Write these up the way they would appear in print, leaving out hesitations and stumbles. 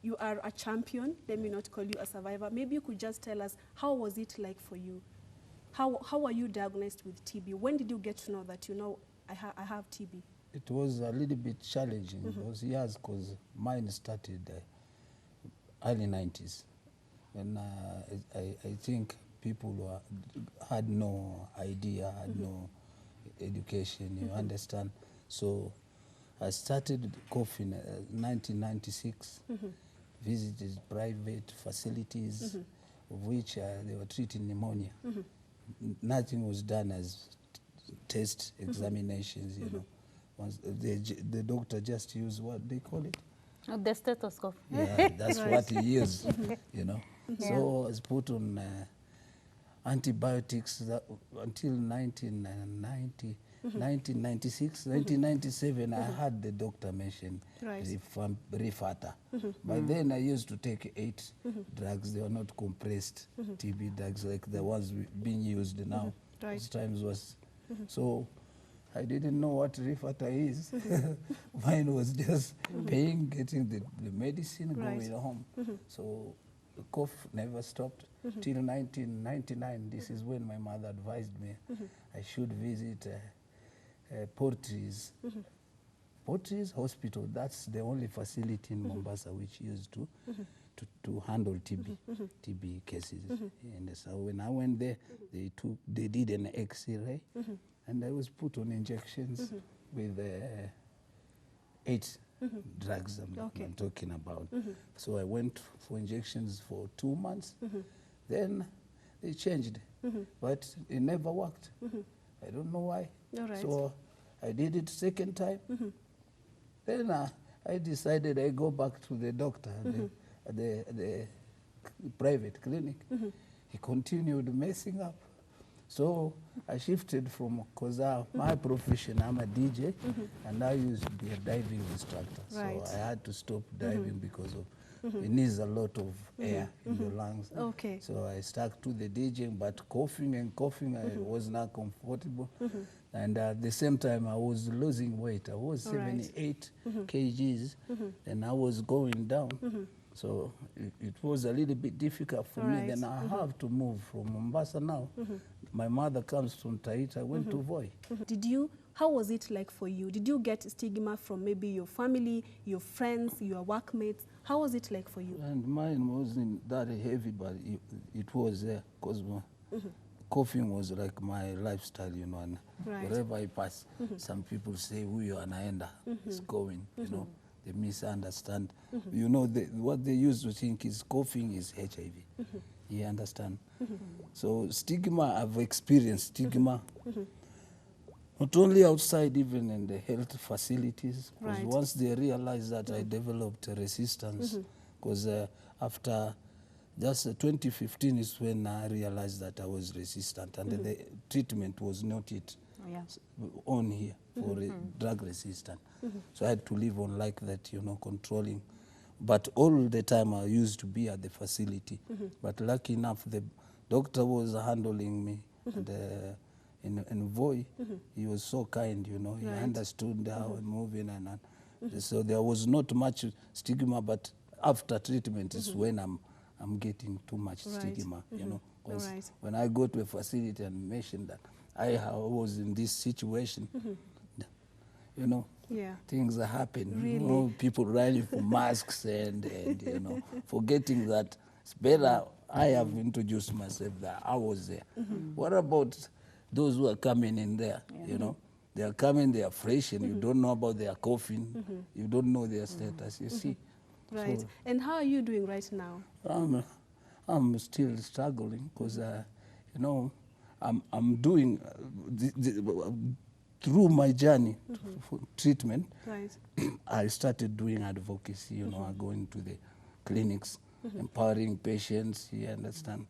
you are a champion. Let me not call you a survivor. Maybe you could just tell us, how was it like for you? How were you diagnosed with TB? When did you get to know that, I have TB? It was a little bit challenging those years, because mine started early 90s. And I think people had no idea, had no education, you understand. So I started coughing 1996, visited private facilities, of which they were treating pneumonia. Nothing was done as test examinations, you know. Once the doctor just used what they call it? The stethoscope. Yeah, that's what he used, you know. So I was put on antibiotics until 1990, 1996, 1997. I had the doctor mention Rifata. By then I used to take 8 drugs. They were not compressed TB drugs like the ones being used now. Those times was so. I didn't know what Rifata is. Mine was just paying, getting the medicine, going home. So the cough never stopped till 1999. This is when my mother advised me I should visit Portrees Hospital. That's the only facility in Mombasa which used to handle TB cases. And so when I went there, they did an X-ray. And I was put on injections with 8 drugs I'm talking about. So I went for injections for 2 months. Then they changed, but it never worked. I don't know why. So I did it second time. Then I decided I go back to the doctor at the private clinic. He continued messing up. So I shifted from, because my profession, I'm a DJ, and I used to be a diving instructor. So I had to stop diving because of it needs a lot of air in the lungs. So I stuck to the DJing, but coughing, I was not comfortable. And at the same time, I was losing weight. I was 78 kgs, and I was going down. So it was a little bit difficult for me. Then I have to move from Mombasa now. My mother comes from Taita. I went to Voi. How was it like for you? Did you get stigma from maybe your family, your friends, your workmates? How was it like for you? And mine wasn't that heavy, but it was there, because coughing was like my lifestyle, you know. And wherever I pass, some people say, "Huyo anaenda," it's going, you know. They misunderstand. You know, what they used to think is coughing is HIV. You understand? So stigma, I've experienced stigma, not only outside, even in the health facilities. Because once they realized that I developed a resistance, because after just 2015 is when I realized that I was resistant, and the treatment was not yet on here for drug resistant. So I had to live on like that, you know, controlling. But all the time I used to be at the facility. But lucky enough, the doctor was handling me in Voi. He was so kind, you know. He understood how I'm moving. And so there was not much stigma, but after treatment is when I'm getting too much stigma, you know. When I go to a facility and mention that I was in this situation, you know, things are happening. You know, people running for masks and you know, forgetting that it's better I have introduced myself, that I was there. What about those who are coming in there, you know? They are coming, they are fresh, and you don't know about their coughing, you don't know their status, you see. So, and how are you doing right now? I'm still struggling, because, you know, I'm doing, through my journey for treatment, I started doing advocacy, you know, going to the clinics, empowering patients, you understand,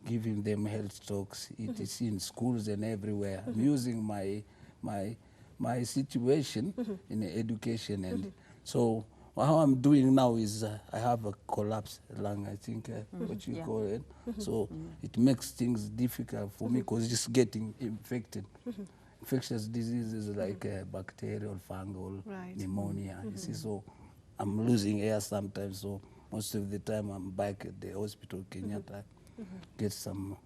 giving them health talks, etc. in schools and everywhere. I'm using my situation in education. And so how I'm doing now is I have a collapsed lung, I think, what you call it. So it makes things difficult for me, because it's getting infected. Infectious diseases like bacterial, fungal, pneumonia. You see, so I'm losing air sometimes. So Most of the time I'm back at the hospital, Kenyatta, get some